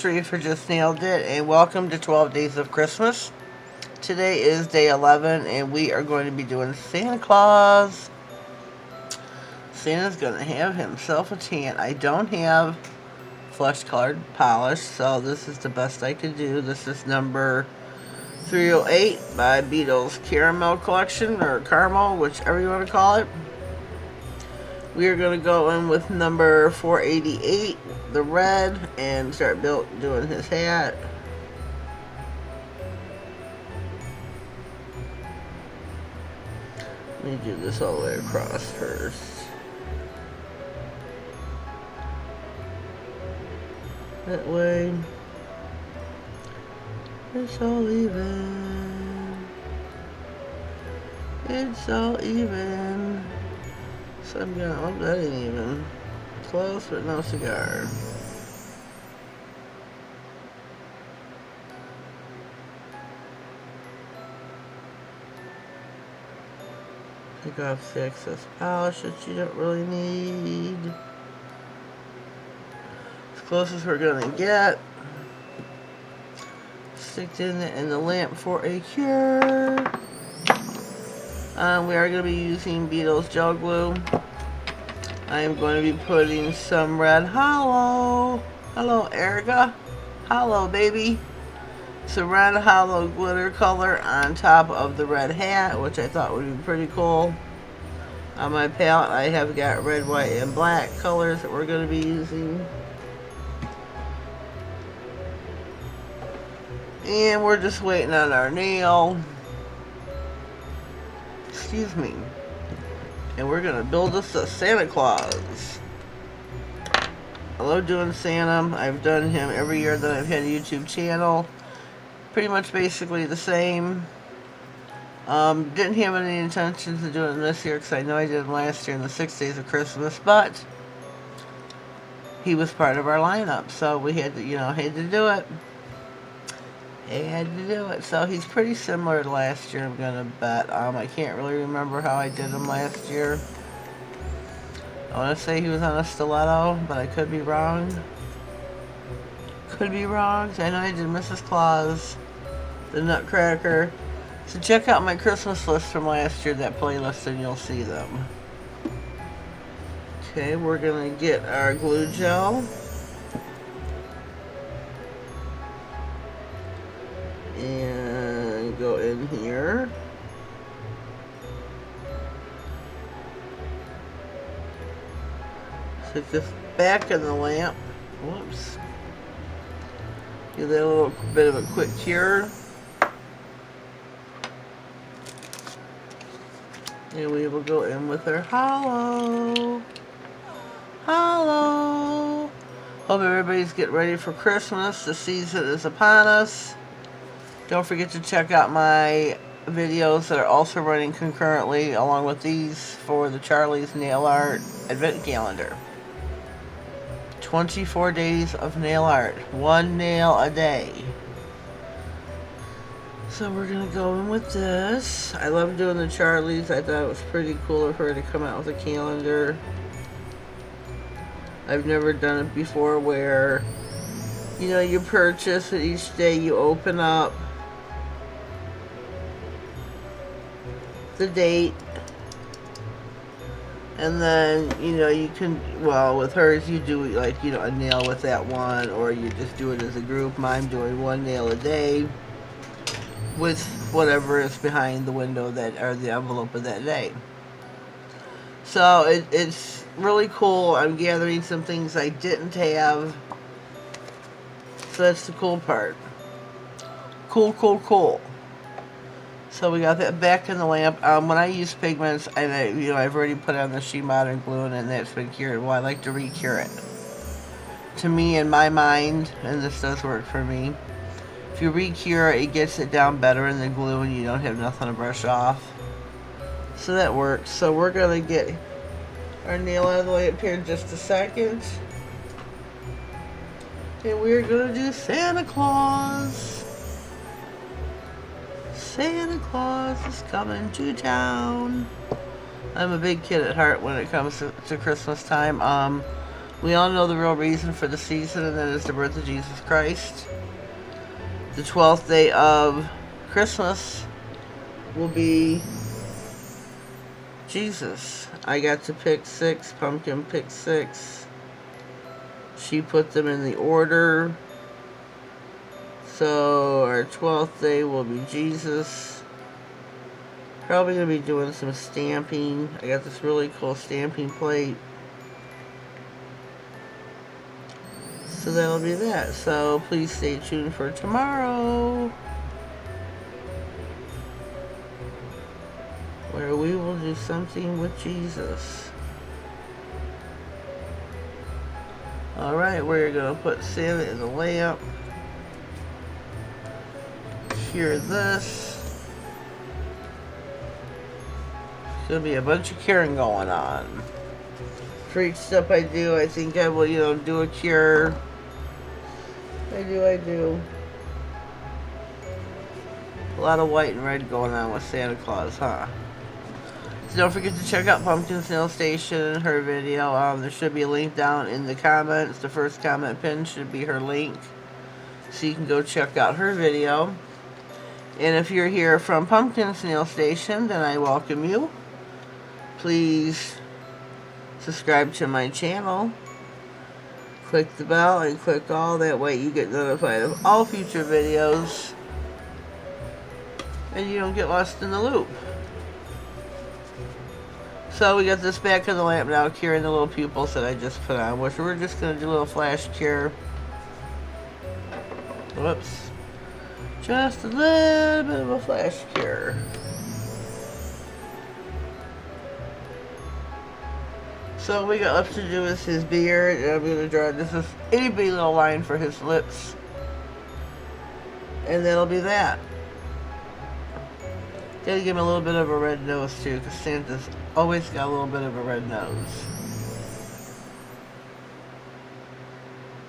Sharif just nailed it, and welcome to 12 Days of Christmas. Today is day 11, and we are going to be doing Santa Claus. Santa's going to have himself a tan. I don't have flesh colored polish, so this is the best I could do. This is number 308 by Beatles Caramel Collection, or Caramel, whichever you want to call it. We are going to go in with number 488, the red, and start doing his hat. Let me do this all the way across first. That way, it's all even. It's all even. So I'm gonna, oh, that ain't even. Close, but no cigar. Take off the excess polish that you don't really need. As close as we're gonna get. Stick it in the lamp for a cure. We are going to be using Beatles gel glue. I am going to be putting some red hollow. Hello, Erica. Hollow, baby. Some red hollow glitter color on top of the red hat, which I thought would be pretty cool. On my palette, I have got red, white, and black colors that we're going to be using. And we're just waiting on our nail. Excuse me. And we're gonna build us a Santa Claus. I love doing Santa. I've done him every year that I've had a YouTube channel. Pretty much basically the same. Didn't have any intentions of doing him this year because I know I did him last year in the 6 days of Christmas, but he was part of our lineup, so we had to, had to do it. Had to do it. So he's pretty similar to last year, I'm gonna bet. I can't really remember how I did him last year. I want to say he was on a stiletto, but I could be wrong. Could be wrong. I know I did Mrs. Claus, the Nutcracker. So check out my Christmas list from last year, that playlist, and you'll see them. Okay, we're gonna get our glue gel. And go in here. Stick this back in the lamp. Whoops. Give that a little bit of a quick cure. And we will go in with our hollow. Hollow. Hope everybody's getting ready for Christmas. The season is upon us. Don't forget to check out my videos that are also running concurrently along with these for the Charlie's Nail Art Advent Calendar. 24 days of nail art. 1 nail a day. So we're going to go in with this. I love doing the Charlie's. I thought it was pretty cool of her to come out with a calendar. I've never done it before where, you purchase it each day, you open up the date, and then you can, well, with hers you do like a nail with that one, or you just do it as a group. I'm doing 1 nail a day with whatever is behind the window that, or the envelope of that day. So it's really cool. I'm gathering some things I didn't have, so that's the cool part. Cool. So we got that back in the lamp. When I use pigments, and I've already put on the She Modern glue, and that's been cured. Well, I like to re-cure it. To me, in my mind, and this does work for me, if you re-cure it, it gets it down better in the glue, and you don't have nothing to brush off. So that works. So we're gonna get our nail out of the lamp here in just a second, and we're gonna do Santa Claus. Santa Claus is coming to town. I'm a big kid at heart when it comes to Christmas time. We all know the real reason for the season, and that is the birth of Jesus Christ. The 12th day of Christmas will be Jesus. I got to pick 6. Pumpkin picked 6. She put them in the order. So our 12th day will be Jesus. Probably going to be doing some stamping. I got this really cool stamping plate. So that'll be that. So please stay tuned for tomorrow, where we will do something with Jesus. Alright, we're going to put Santa in the lamp. Cure this. There's going to be a bunch of curing going on. For each step I do, I think I will, do a cure. I do. A lot of white and red going on with Santa Claus, huh? So don't forget to check out Pumpkin's Nail Station, her video. There should be a link down in the comments. The first comment pinned should be her link. So you can go check out her video. And if you're here from Pumpkin's Nail Station, then I welcome you. Please subscribe to my channel. Click the bell and click all. That way you get notified of all future videos. And you don't get lost in the loop. So we got this back of the lamp now, curing the little pupils that I just put on, which we're just going to do a little flash cure. Whoops. Just a little bit of a flash cure. So what we got left to do is his beard, and I'm going to draw just this itty bitty little line for his lips. And that'll be that. Gotta give him a little bit of a red nose too, because Santa's always got a little bit of a red nose.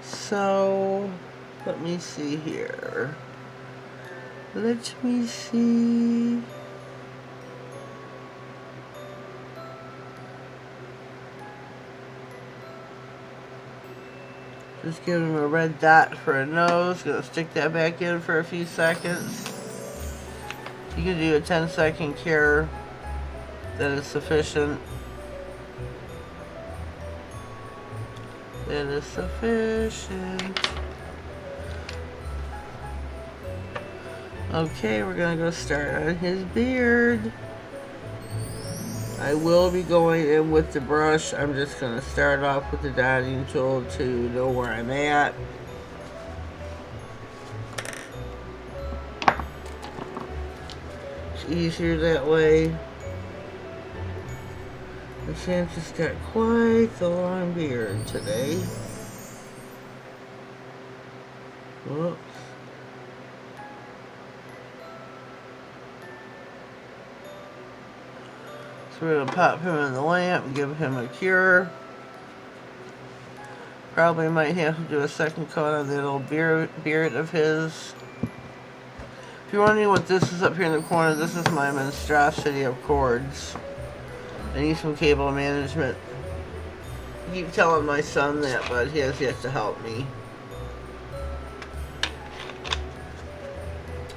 So, let me see here. Let me see. Just give him a red dot for a nose. Gonna stick that back in for a few seconds. You can do a 10-second cure. That is sufficient. That is sufficient. Okay, we're gonna go start on his beard. I will be going in with the brush. I'm just gonna start off with the dotting tool to know where I'm at. It's easier that way. The Santa's got quite the long beard today. Whoops. So we're going to pop him in the lamp and give him a cure. Probably might have to do a second coat on the little beard of his. If you're wondering what this is up here in the corner, this is my monstrosity of cords. I need some cable management. I keep telling my son that, but he has yet to help me.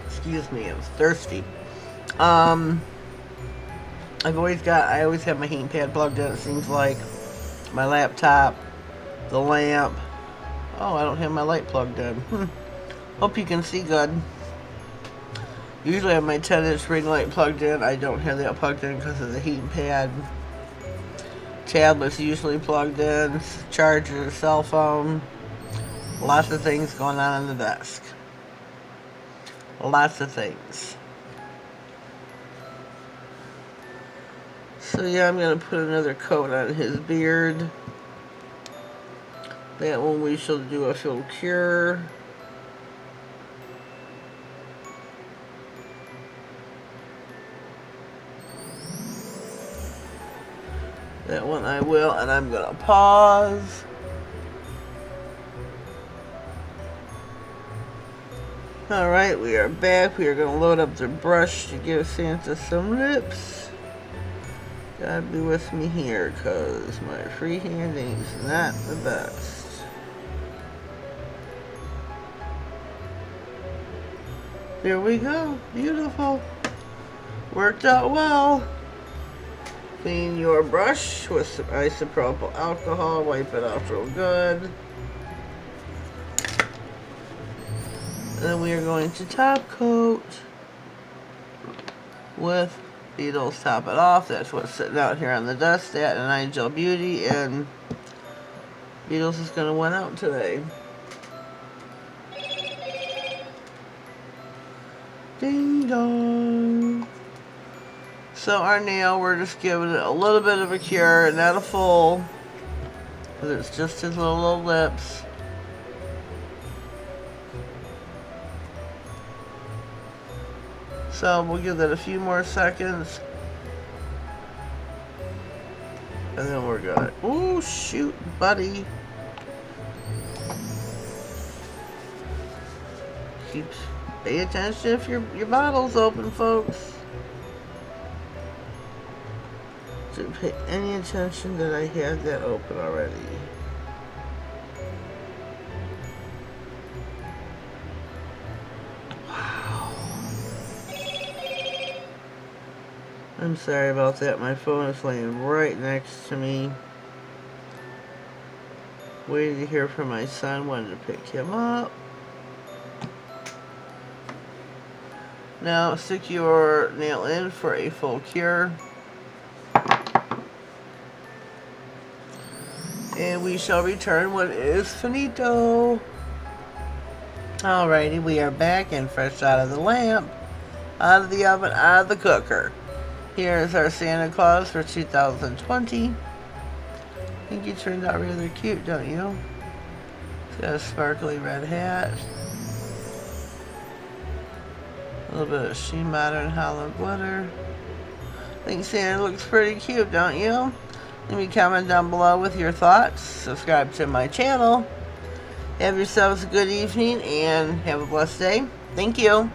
Excuse me, I'm thirsty. I always have my heating pad plugged in, it seems like. My laptop, the lamp. Oh, I don't have my light plugged in. Hope you can see good. Usually I have my 10-inch ring light plugged in. I don't have that plugged in because of the heating pad. Tablet's usually plugged in. Charger, cell phone. Lots of things going on the desk. Lots of things. So yeah, I'm going to put another coat on his beard. That one we shall do a full cure. That one I will, and I'm going to pause. Alright, we are back. We are going to load up the brush to give Santa some lips. Gotta be with me here, cause my freehanding's not the best. There we go. Beautiful. Worked out well. Clean your brush with some isopropyl alcohol. Wipe it off real good. And then we are going to top coat with Beetles Top It Off. That's what's sitting out here on the dust at Nigel Beauty, and Beetles is going to win out today. Ding dong. So our nail, we're just giving it a little bit of a cure, not a full, because it's just his little lips. So we'll give that a few more seconds. And then we're good. Ooh, shoot, buddy. Pay attention if your bottle's open, folks. Didn't pay any attention that I had that open already. I'm sorry about that. My phone is laying right next to me. Waiting to hear from my son. Wanted to pick him up. Now stick your nail in for a full cure. And we shall return when it is finito. Alrighty, we are back and fresh out of the lamp, out of the oven, out of the cooker. Here is our Santa Claus for 2020. I think he turned out rather cute, don't you? He's got a sparkly red hat. A little bit of Sheen Modern Hollow Glitter. I think Santa looks pretty cute, don't you? Leave me a comment down below with your thoughts. Subscribe to my channel. Have yourselves a good evening and have a blessed day. Thank you.